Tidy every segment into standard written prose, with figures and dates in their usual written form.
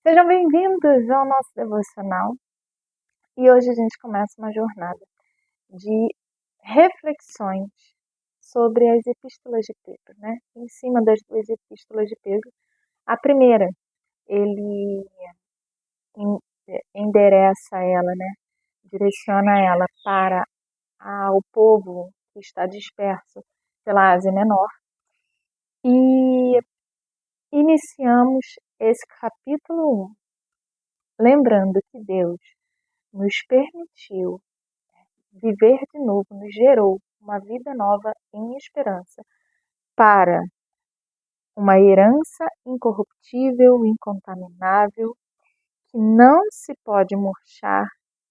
Sejam bem-vindos ao nosso devocional e hoje a gente começa uma jornada de reflexões sobre as epístolas de Pedro, né? Em cima das duas epístolas de Pedro. A primeira, ele endereça ela, né? Direciona ela para o povo que está disperso pela Ásia Menor e iniciamos esse capítulo 1, lembrando que Deus nos permitiu viver de novo, nos gerou uma vida nova em esperança para uma herança incorruptível, incontaminável, que não se pode murchar,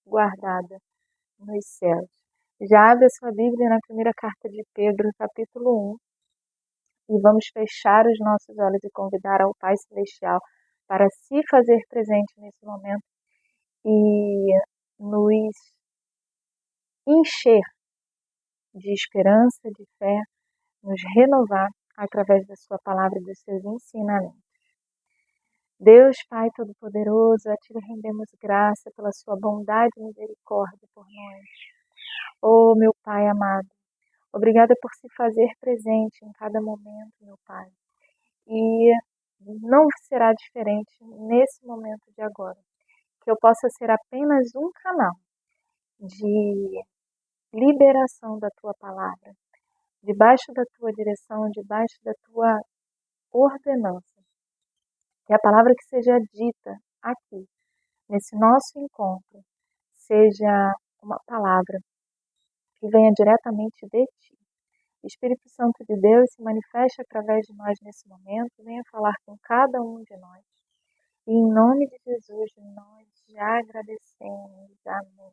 guardada nos céus. Já abre a sua Bíblia na primeira carta de Pedro, capítulo 1, e vamos fechar os nossos olhos e convidar ao Pai Celestial para se fazer presente nesse momento e nos encher de esperança, de fé, nos renovar através da sua palavra e dos seus ensinamentos. Deus, Pai Todo-Poderoso, a Ti rendemos graça pela sua bondade e misericórdia por nós. Oh, meu Pai amado, obrigada por se fazer presente em cada momento, meu Pai. E não será diferente nesse momento de agora. Que eu possa ser apenas um canal de liberação da Tua palavra, debaixo da Tua direção, debaixo da Tua ordenança. Que a palavra que seja dita aqui, nesse nosso encontro, seja uma palavra que venha diretamente de Ti. Espírito Santo de Deus, se manifeste através de nós nesse momento, venha falar com cada um de nós. E em nome de Jesus, nós já agradecemos. Amém.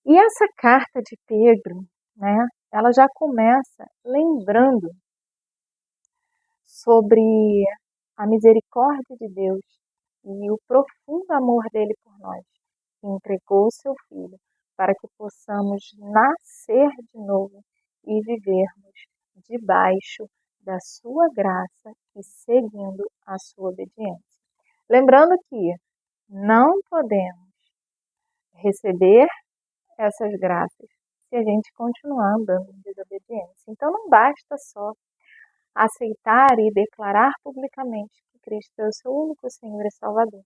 E essa carta de Pedro, né, ela já começa lembrando sobre a misericórdia de Deus e o profundo amor dele por nós, que entregou o seu Filho para que possamos nascer de novo e vivermos debaixo da sua graça e seguindo a sua obediência. Lembrando que não podemos receber essas graças se a gente continuar andando em desobediência. Então não basta só aceitar e declarar publicamente que Cristo é o seu único Senhor e Salvador.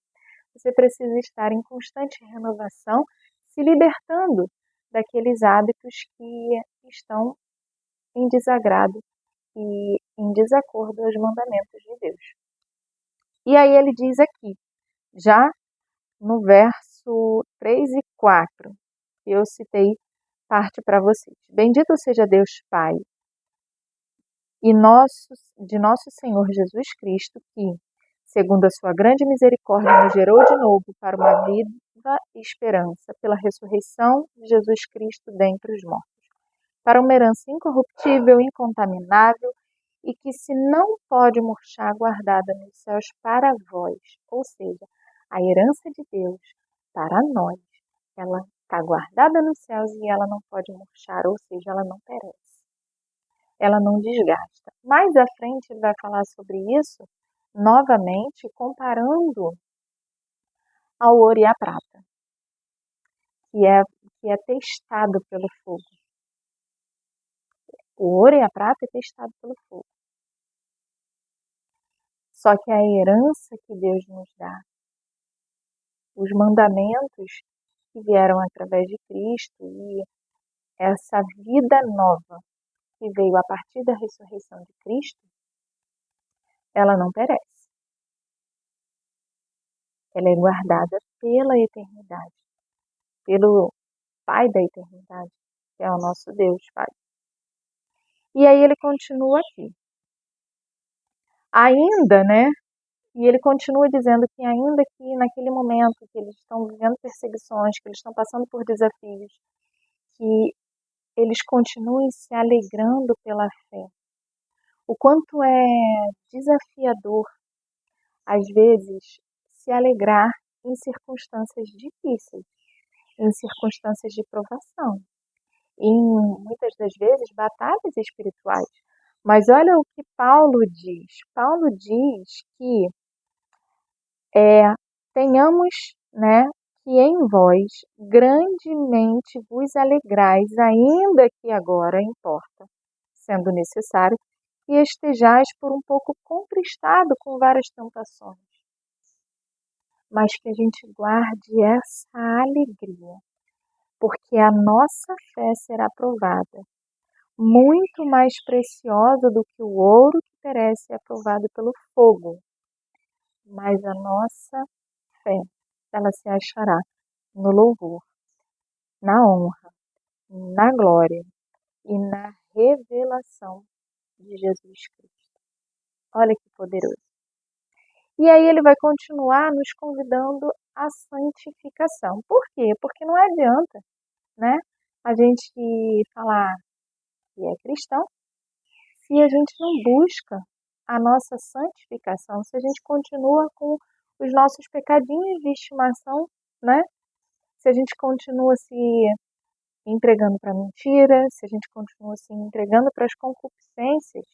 Você precisa estar em constante renovação, se libertando daqueles hábitos que estão em desagrado e em desacordo aos mandamentos de Deus. E aí ele diz aqui, já no verso 3 e 4, que eu citei parte para vocês. Bendito seja Deus Pai e de nosso Senhor Jesus Cristo, que, segundo a sua grande misericórdia, nos gerou de novo para uma viva esperança pela ressurreição de Jesus Cristo dentre os mortos, para uma herança incorruptível, incontaminável e que se não pode murchar, guardada nos céus para vós, ou seja, a herança de Deus para nós, ela está guardada nos céus e ela não pode murchar, ou seja, ela não perece. Ela não desgasta. Mais à frente ele vai falar sobre isso, novamente, comparando ao ouro e à prata, que é testado pelo fogo. O ouro e a prata é testado pelo fogo. Só que a herança que Deus nos dá, os mandamentos que vieram através de Cristo e essa vida nova que veio a partir da ressurreição de Cristo, ela não perece. Ela é guardada pela eternidade, pelo Pai da eternidade, que é o nosso Deus, Pai. E aí ele continua aqui. Ainda, né? E ele continua dizendo que ainda que naquele momento que eles estão vivendo perseguições, que eles estão passando por desafios, que eles continuem se alegrando pela fé. O quanto é desafiador, às vezes, se alegrar em circunstâncias difíceis, em circunstâncias de provação, em muitas das vezes batalhas espirituais. Mas olha o que Paulo diz. Paulo diz que tenhamos, né, que em vós grandemente vos alegrais, ainda que agora importa, sendo necessário, que estejais por um pouco contristado com várias tentações, mas que a gente guarde essa alegria, porque a nossa fé será provada, muito mais preciosa do que o ouro que perece e é provado pelo fogo, mas a nossa fé, ela se achará no louvor, na honra, na glória e na revelação de Jesus Cristo. Olha que poderoso. E aí ele vai continuar nos convidando à santificação. Por quê? Porque não adianta, né, a gente falar que é cristão se a gente não busca a nossa santificação, se a gente continua com os nossos pecadinhos de estimação, né? Se a gente continua se entregando para a mentira, se a gente continua se entregando para as concupiscências,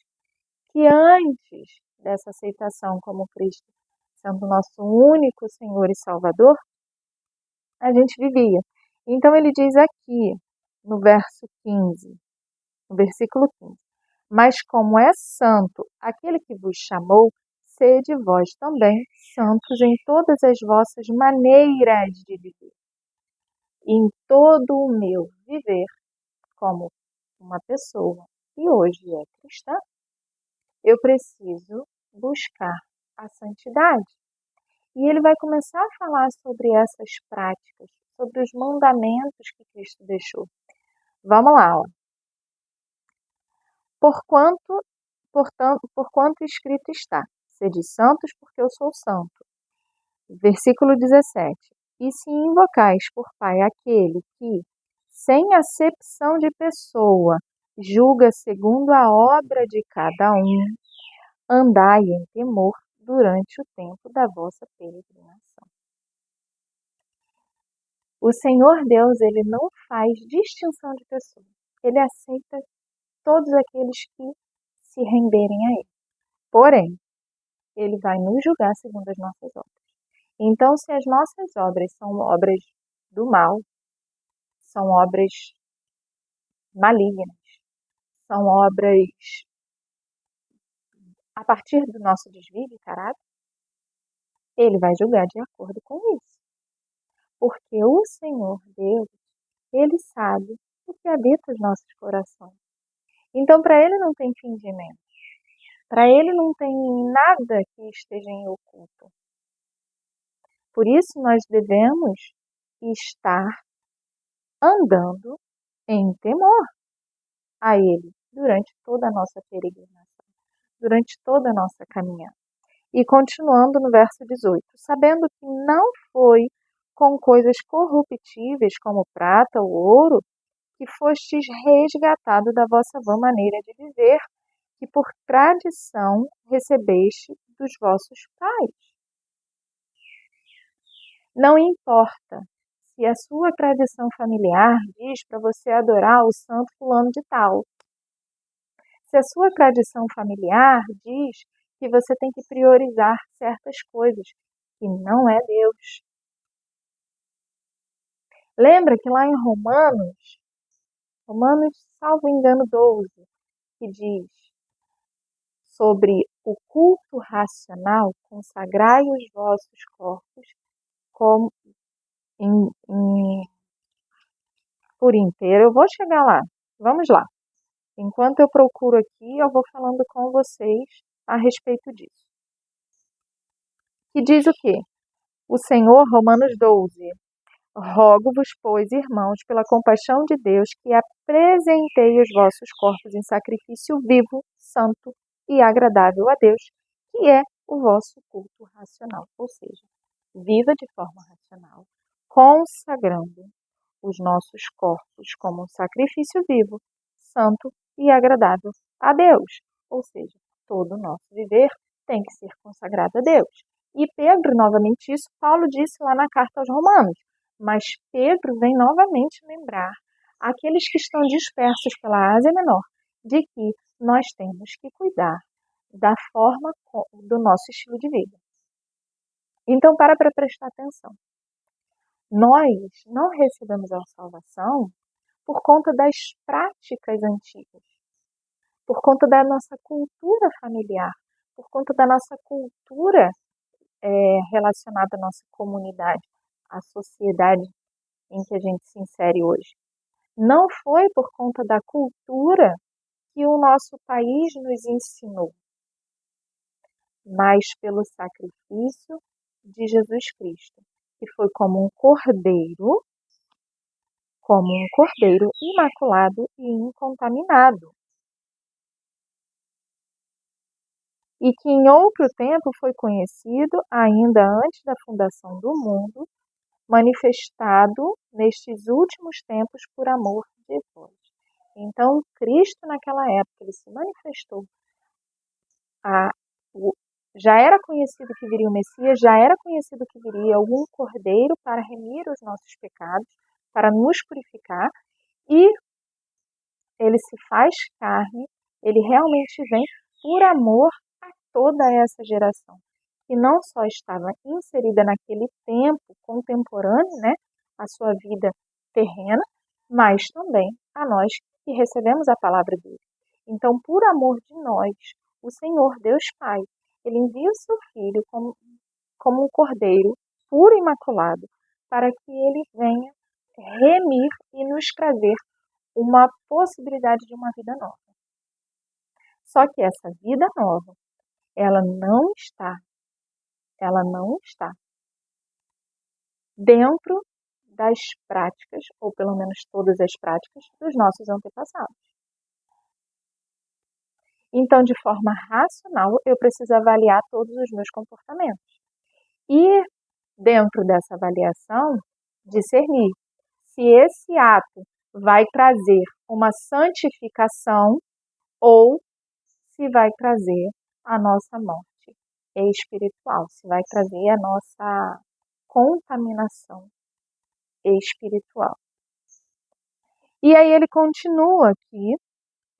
que antes dessa aceitação como Cristo sendo nosso único Senhor e Salvador, a gente vivia. Então ele diz aqui, no verso 15, no versículo 15, mas como é santo aquele que vos chamou, sede vós também santos em todas as vossas maneiras de viver. Em todo o meu viver, como uma pessoa que hoje é cristã, eu preciso buscar a santidade. E ele vai começar a falar sobre essas práticas, sobre os mandamentos que Cristo deixou. Vamos lá, ó. Porquanto escrito está, sede santos porque eu sou santo. Versículo 17. E se invocais por Pai aquele que, sem acepção de pessoa, julga segundo a obra de cada um, andai em temor durante o tempo da vossa peregrinação. O Senhor Deus, ele não faz distinção de pessoas. Ele aceita todos aqueles que se renderem a ele. Porém, ele vai nos julgar segundo as nossas obras. Então, se as nossas obras são obras do mal, são obras malignas, são obras a partir do nosso desvio de caráter, ele vai julgar de acordo com isso. Porque o Senhor Deus, ele sabe o que habita os nossos corações. Então, para ele não tem fingimento. Para ele não tem nada que esteja em oculto. Por isso, nós devemos estar andando em temor a ele durante toda a nossa peregrinação, durante toda a nossa caminhada. E continuando no verso 18, sabendo que não foi com coisas corruptíveis como prata ou ouro que fostes resgatado da vossa vã maneira de viver, que por tradição recebeste dos vossos pais. Não importa se a sua tradição familiar diz para você adorar o santo fulano de tal. Se a sua tradição familiar diz que você tem que priorizar certas coisas, que não é Deus. Lembra que lá em Romanos, salvo engano 12, que diz sobre o culto racional, consagrai os vossos corpos como por inteiro. Eu vou chegar lá. Vamos lá. Enquanto eu procuro aqui, eu vou falando com vocês a respeito disso. Que diz o quê? O Senhor, Romanos 12, rogo-vos, pois, irmãos, pela compaixão de Deus, que apresentei os vossos corpos em sacrifício vivo, santo e agradável a Deus, que é o vosso culto racional. Ou seja, viva de forma racional, consagrando os nossos corpos como um sacrifício vivo, santo e agradável a Deus. Ou seja, todo o nosso viver tem que ser consagrado a Deus. E Pedro, novamente isso, Paulo disse lá na carta aos Romanos, mas Pedro vem novamente lembrar aqueles que estão dispersos pela Ásia Menor de que nós temos que cuidar da forma do nosso estilo de vida. Então, para prestar atenção. Nós não recebemos a salvação por conta das práticas antigas, por conta da nossa cultura familiar, por conta da nossa cultura relacionada à nossa comunidade, à sociedade em que a gente se insere hoje. Não foi por conta da cultura que o nosso país nos ensinou, mas pelo sacrifício de Jesus Cristo, que foi como um cordeiro imaculado e incontaminado. E que em outro tempo foi conhecido, ainda antes da fundação do mundo, manifestado nestes últimos tempos por amor de vós. Então, Cristo naquela época, ele se manifestou. Já era conhecido que viria o Messias, já era conhecido que viria algum cordeiro para remir os nossos pecados, para nos purificar, e ele se faz carne, ele realmente vem por amor a toda essa geração, que não só estava inserida naquele tempo contemporâneo, né, a sua vida terrena, mas também a nós que recebemos a palavra dele. Então, por amor de nós, o Senhor, Deus Pai, ele envia o seu Filho como um cordeiro puro e imaculado, para que ele venha remir e nos trazer uma possibilidade de uma vida nova. Só que essa vida nova, ela não está dentro das práticas, ou pelo menos todas as práticas, dos nossos antepassados. Então, de forma racional, eu preciso avaliar todos os meus comportamentos. E, dentro dessa avaliação, discernir se esse ato vai trazer uma santificação ou se vai trazer a nossa morte espiritual, se vai trazer a nossa contaminação espiritual. E aí ele continua aqui,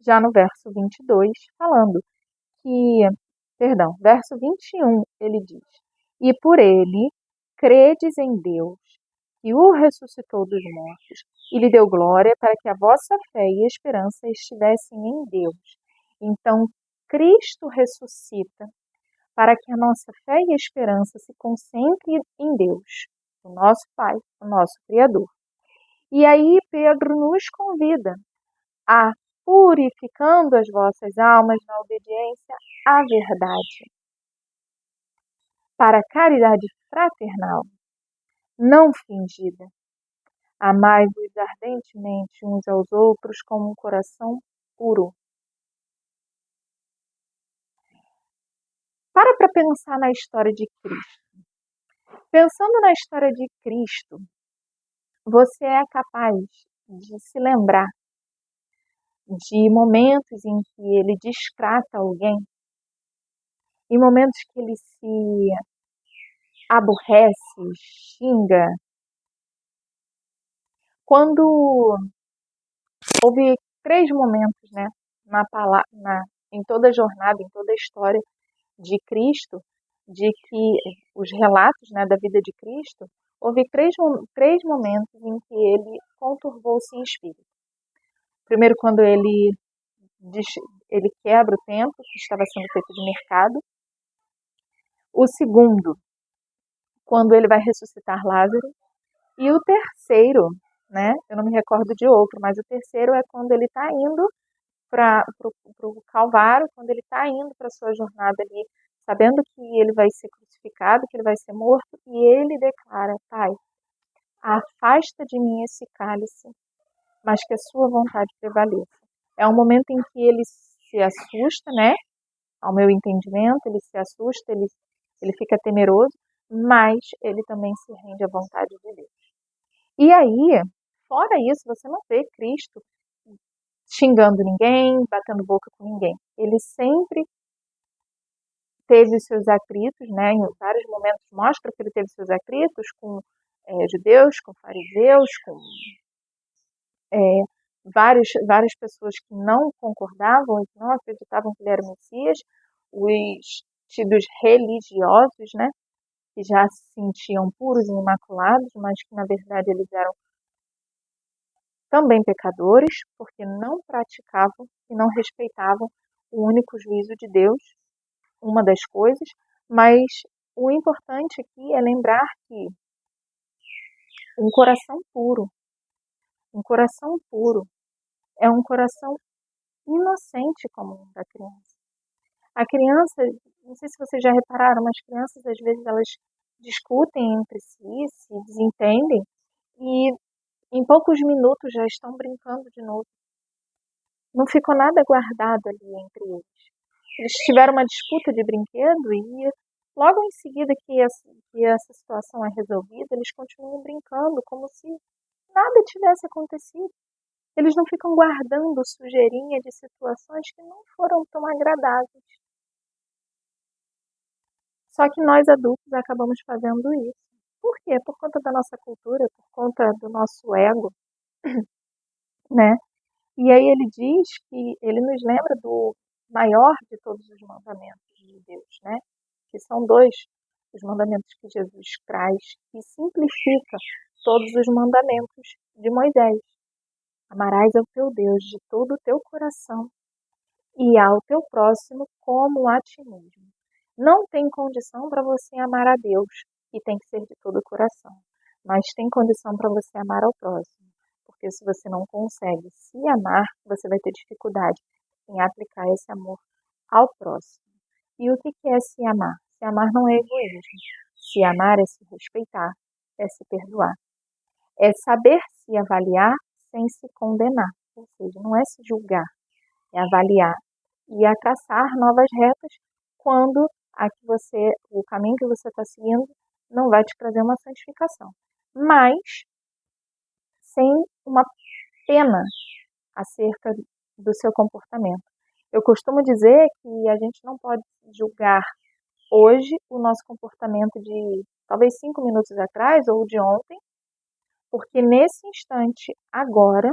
já no verso 22, falando que, verso 21, ele diz: e por ele credes em Deus, que o ressuscitou dos mortos, e lhe deu glória para que a vossa fé e esperança estivessem em Deus. Então, Cristo ressuscita para que a nossa fé e esperança se concentre em Deus, o nosso Pai, o nosso Criador. E aí Pedro nos convida a purificando as vossas almas na obediência à verdade, para a caridade fraternal, não fingida. Amai-vos ardentemente uns aos outros com um coração puro. Para pensar na história de Cristo. Pensando na história de Cristo, você é capaz de se lembrar de momentos em que ele destrata alguém, em momentos que ele se aborrece, xinga. Quando houve 3 momentos, né, em toda a jornada, em toda a história de Cristo, de que os relatos, né, da vida de Cristo, houve três momentos em que ele conturbou-se em espírito. Primeiro, quando ele quebra o templo que estava sendo feito de mercado. O segundo, quando ele vai ressuscitar Lázaro. E o terceiro, né, eu não me recordo de outro, mas o terceiro é quando ele está indo para o Calvário, quando ele está indo para a sua jornada ali, sabendo que ele vai ser crucificado, que ele vai ser morto, e ele declara: Pai, afasta de mim esse cálice, mas que a sua vontade prevaleça. É um momento em que ele se assusta, né? Ao meu entendimento, ele se assusta, ele fica temeroso, mas ele também se rende à vontade de Deus. E aí, fora isso, você não vê Cristo xingando ninguém, batendo boca com ninguém. Ele sempre teve os seus atritos, né? Em vários momentos mostra que ele teve seus atritos com judeus, com fariseus, com várias pessoas que não concordavam e que não acreditavam que ele era o Messias, os tidos religiosos, né? que já se sentiam puros e imaculados, mas que na verdade eles eram também pecadores, porque não praticavam e não respeitavam o único juízo de Deus, uma das coisas, mas o importante aqui é lembrar que um coração puro, é um coração inocente como o da criança. A criança, não sei se vocês já repararam, mas crianças às vezes elas discutem entre si, se desentendem e em poucos minutos já estão brincando de novo. Não ficou nada guardado ali entre eles. Eles tiveram uma disputa de brinquedo e logo em seguida que essa situação é resolvida, eles continuam brincando como se nada tivesse acontecido. Eles não ficam guardando sujeirinha de situações que não foram tão agradáveis. Só que nós adultos acabamos fazendo isso. Por quê? Por conta da nossa cultura, por conta do nosso ego, né? E aí ele diz que ele nos lembra do maior de todos os mandamentos de Deus, né? Que são dois, os mandamentos que Jesus traz, que simplifica todos os mandamentos de Moisés. Amarás ao teu Deus de todo o teu coração e ao teu próximo como a ti mesmo. Não tem condição para você amar a Deus, e tem que ser de todo o coração, mas tem condição para você amar ao próximo, porque se você não consegue se amar, você vai ter dificuldade em aplicar esse amor ao próximo. E o que é se amar? Se amar não é egoísmo. Se amar é se respeitar, é se perdoar. É saber se avaliar sem se condenar, ou seja, não é se julgar, é avaliar e a traçar novas retas quando o caminho que você está seguindo não vai te trazer uma santificação, mas sem uma pena acerca do seu comportamento. Eu costumo dizer que a gente não pode julgar hoje o nosso comportamento de talvez 5 minutos atrás ou de ontem, porque nesse instante, agora,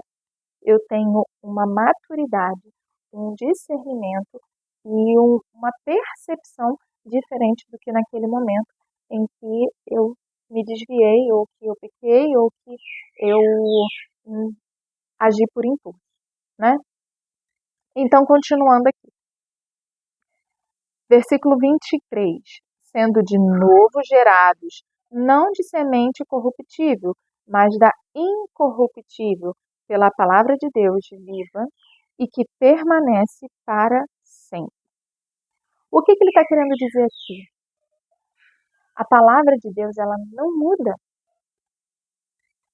eu tenho uma maturidade, um discernimento e uma percepção diferente do que naquele momento em que eu me desviei, ou que eu pequei, ou que eu agi por impulso, né? Então, continuando aqui. Versículo 23. Sendo de novo gerados, não de semente corruptível, mas da incorruptível, pela palavra de Deus viva e que permanece para sempre. O que ele está querendo dizer aqui? A palavra de Deus, ela não muda.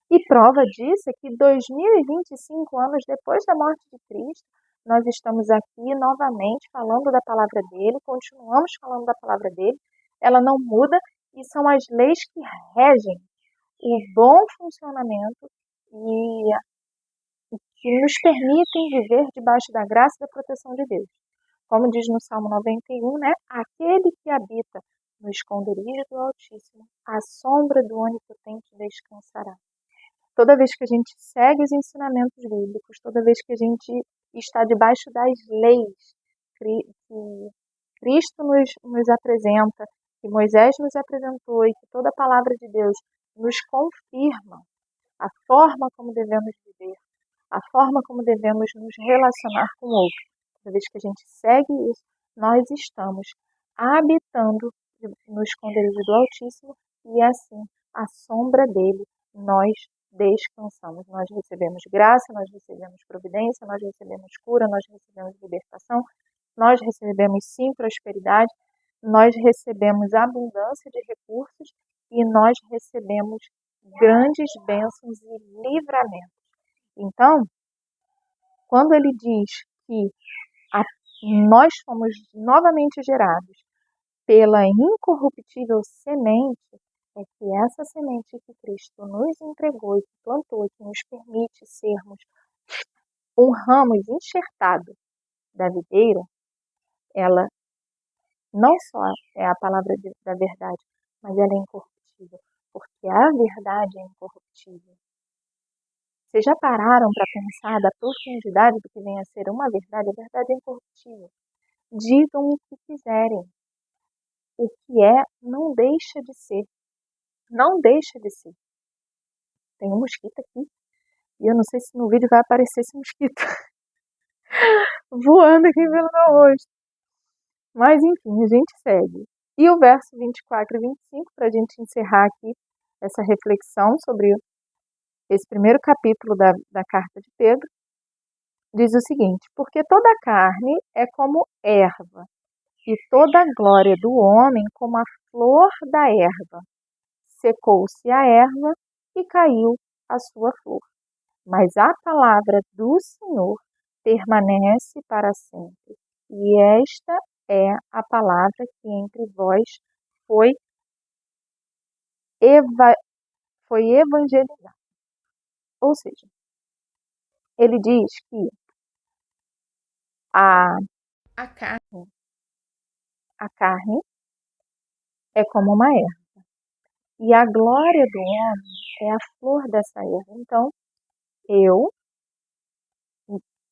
E prova disso é que 2025 anos depois da morte de Cristo, nós estamos aqui novamente falando da palavra dele, continuamos falando da palavra dele, ela não muda e são as leis que regem o bom funcionamento e que nos permitem viver debaixo da graça e da proteção de Deus. Como diz no Salmo 91, né? Aquele que habita no esconderijo do Altíssimo, à sombra do Onipotente descansará. Toda vez que a gente segue os ensinamentos bíblicos, toda vez que a gente está debaixo das leis que Cristo nos apresenta, que Moisés nos apresentou e que toda a palavra de Deus nos confirma a forma como devemos viver, a forma como devemos nos relacionar com o outro. Toda vez que a gente segue isso, nós estamos habitando no esconderijo do Altíssimo e assim, à sombra dele, nós descansamos. Nós recebemos graça, nós recebemos providência, nós recebemos cura, nós recebemos libertação, nós recebemos sim prosperidade, nós recebemos abundância de recursos e nós recebemos grandes bênçãos e livramentos. Então, quando ele diz que nós fomos novamente gerados pela incorruptível semente, é que essa semente que Cristo nos entregou e que plantou, que nos permite sermos um ramo enxertado da videira, ela não só é a palavra da verdade, mas ela é incorruptível, porque a verdade é incorruptível. Vocês já pararam para pensar da profundidade do que vem a ser uma verdade? A verdade é incorruptível. Digam o que quiserem. o que é não deixa de ser. Não deixa de ser. Tem um mosquito aqui. E eu não sei se no vídeo vai aparecer esse mosquito voando aqui pelo meu rosto. Mas enfim, a gente segue. E o verso 24 e 25, para a gente encerrar aqui essa reflexão sobre esse primeiro capítulo da carta de Pedro, diz o seguinte: porque toda a carne é como erva, e toda a glória do homem como a flor da erva. Secou-se a erva e caiu a sua flor. Mas a palavra do Senhor permanece para sempre. E esta é a palavra que entre vós foi, foi evangelizada. Ou seja, ele diz que a, a carne, a carne é como uma erva. E a glória do homem é a flor dessa erva. Então, eu,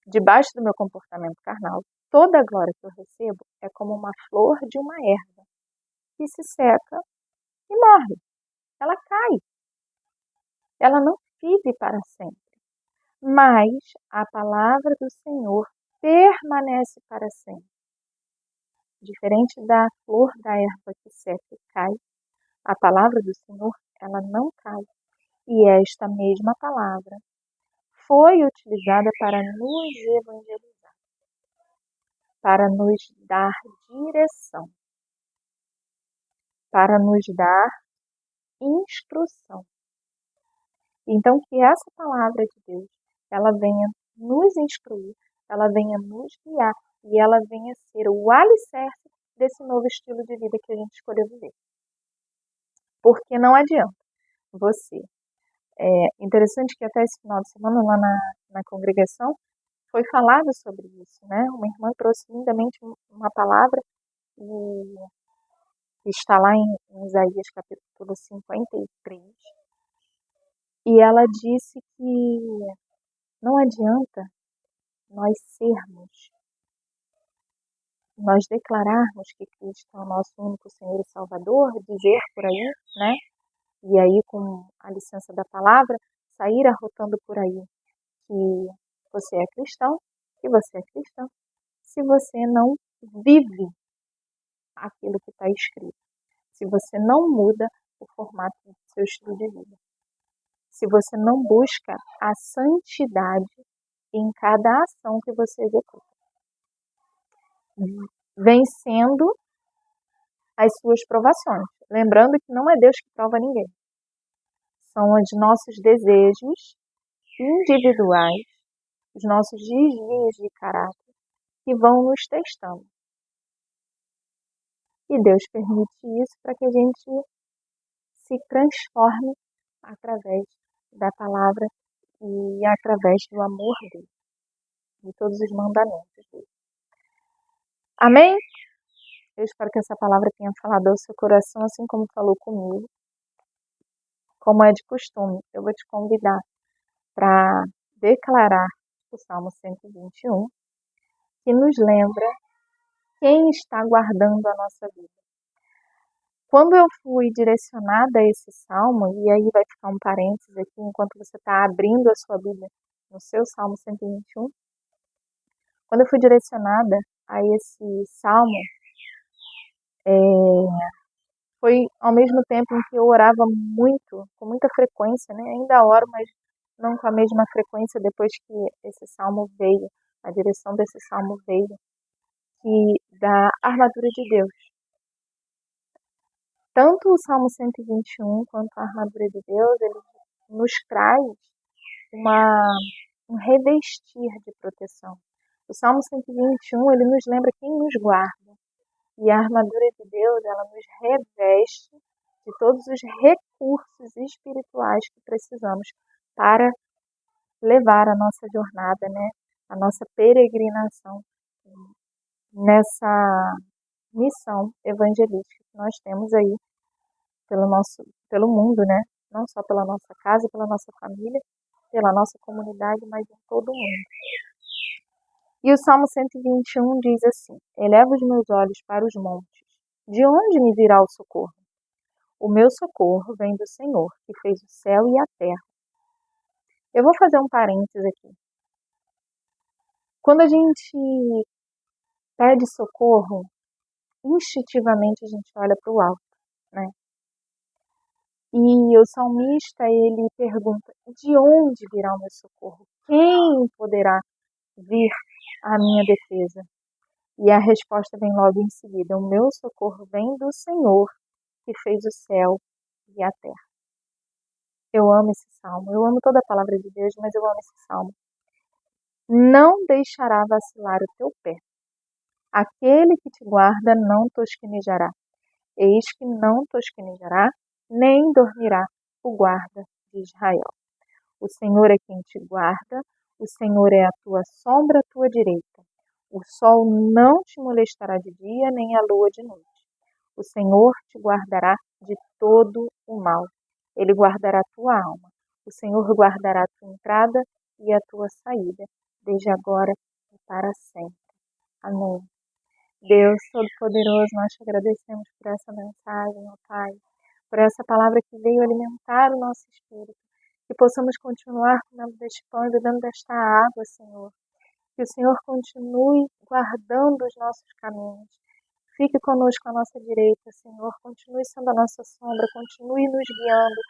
debaixo do meu comportamento carnal, toda a glória que eu recebo é como uma flor de uma erva que se seca e morre. Ela cai. Ela não vive para sempre. Mas a palavra do Senhor permanece para sempre. Diferente da flor da erva que seca e cai, a palavra do Senhor, ela não cai. E esta mesma palavra foi utilizada para nos evangelizar, para nos dar direção, para nos dar instrução. Então, que essa palavra de Deus, ela venha nos instruir, ela venha nos guiar e ela venha ser o alicerce desse novo estilo de vida que a gente escolheu viver. Porque não adianta você. É interessante que até esse final de semana lá na congregação foi falado sobre isso, né? Uma irmã trouxe lindamente uma palavra e está lá em Isaías capítulo 53. E ela disse que não adianta nós declararmos que Cristo é o nosso único Senhor e Salvador, dizer por aí, né? E aí, com a licença da palavra, sair arrotando por aí que você é cristão, que você é cristão, se você não vive aquilo que está escrito, se você não muda o formato do seu estilo de vida, se você não busca a santidade em cada ação que você executa, vencendo as suas provações. Lembrando que não é Deus que prova ninguém. São os nossos desejos individuais, os nossos desvios de caráter que vão nos testando. E Deus permite isso para que a gente se transforme através da palavra e através do amor dele, de todos os mandamentos dele. Amém? Eu espero que essa palavra tenha falado ao seu coração, assim como falou comigo. Como é de costume, eu vou te convidar para declarar o Salmo 121, que nos lembra quem está guardando a nossa vida. Quando eu fui direcionada a esse salmo, e aí vai ficar um parênteses aqui, enquanto você está abrindo a sua Bíblia no seu Salmo 121, quando eu fui direcionada a esse salmo, foi ao mesmo tempo em que eu orava muito, com muita frequência, né? Ainda oro, mas não com a mesma frequência depois que esse salmo veio, a direção desse salmo veio, que da armadura de Deus. Tanto o Salmo 121 quanto a armadura de Deus, ele nos traz um revestir de proteção. O Salmo 121, ele nos lembra quem nos guarda. E a armadura de Deus, ela nos reveste de todos os recursos espirituais que precisamos para levar a nossa jornada, né? A nossa peregrinação nessa missão evangelística que nós temos aí pelo mundo, né? Não só pela nossa casa, pela nossa família, pela nossa comunidade, mas em todo o mundo. E o Salmo 121 diz assim: eleva os meus olhos para os montes, De onde me virá o socorro? O meu socorro vem do Senhor, que fez o céu e a terra. Eu vou fazer um parênteses aqui. Quando a gente pede socorro, instintivamente a gente olha para o alto, né? E o salmista, ele pergunta, de onde virá o meu socorro? Quem poderá vir à minha defesa? E a resposta vem logo em seguida, o meu socorro vem do Senhor, que fez o céu e a terra. Eu amo esse salmo, eu amo toda a palavra de Deus, mas eu amo esse salmo. Não deixará vacilar o teu pé. Aquele que te guarda não tosquenejará. Eis que não tosquenejará, nem dormirá o guarda de Israel. O Senhor é quem te guarda, o Senhor é a tua sombra à tua direita. O sol não te molestará de dia, nem a lua de noite. O Senhor te guardará de todo o mal. Ele guardará a tua alma. O Senhor guardará a tua entrada e a tua saída, desde agora e para sempre. Amém. Deus Todo-Poderoso, nós te agradecemos por essa mensagem, ó Pai, por essa palavra que veio alimentar o nosso espírito, que possamos continuar comendo deste pão e bebendo desta água, Senhor. Que o Senhor continue guardando os nossos caminhos. Fique conosco à nossa direita, Senhor. Continue sendo a nossa sombra, continue nos guiando.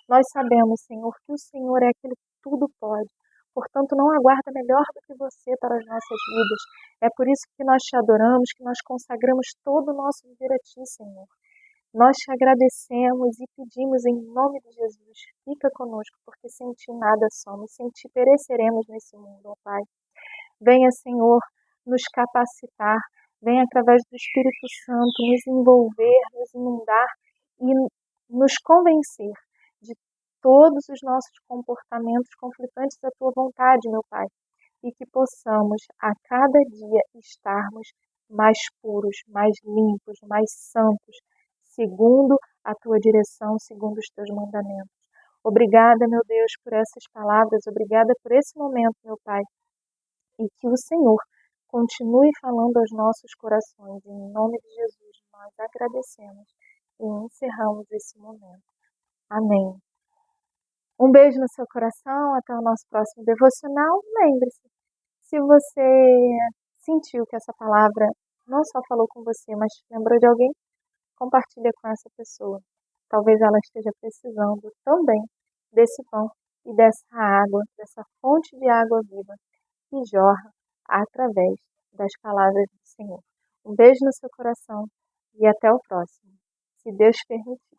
Nós sabemos, Senhor, que o Senhor é aquele que tudo pode. Portanto, não aguarda melhor do que você para as nossas vidas. É por isso que nós te adoramos, que nós consagramos todo o nosso viver a Ti, Senhor. Nós te agradecemos e pedimos em nome de Jesus, fica conosco, porque sem Ti nada somos, sem Ti pereceremos nesse mundo, ó Pai. Venha, Senhor, nos capacitar, venha através do Espírito Santo nos envolver, nos inundar e nos convencer de todos os nossos comportamentos conflitantes à Tua vontade, meu Pai, e que possamos a cada dia estarmos mais puros, mais limpos, mais santos, segundo a Tua direção, segundo os Teus mandamentos. Obrigada, meu Deus, por essas palavras, obrigada por esse momento, meu Pai, e que o Senhor continue falando aos nossos corações. Em nome de Jesus, nós agradecemos e encerramos esse momento. Amém. Um beijo no seu coração, até o nosso próximo devocional. Lembre-se, se você sentiu que essa palavra não só falou com você, mas te lembrou de alguém, compartilha com essa pessoa. Talvez ela esteja precisando também desse pão e dessa água, dessa fonte de água viva que jorra através das palavras do Senhor. Um beijo no seu coração e até o próximo, se Deus permitir.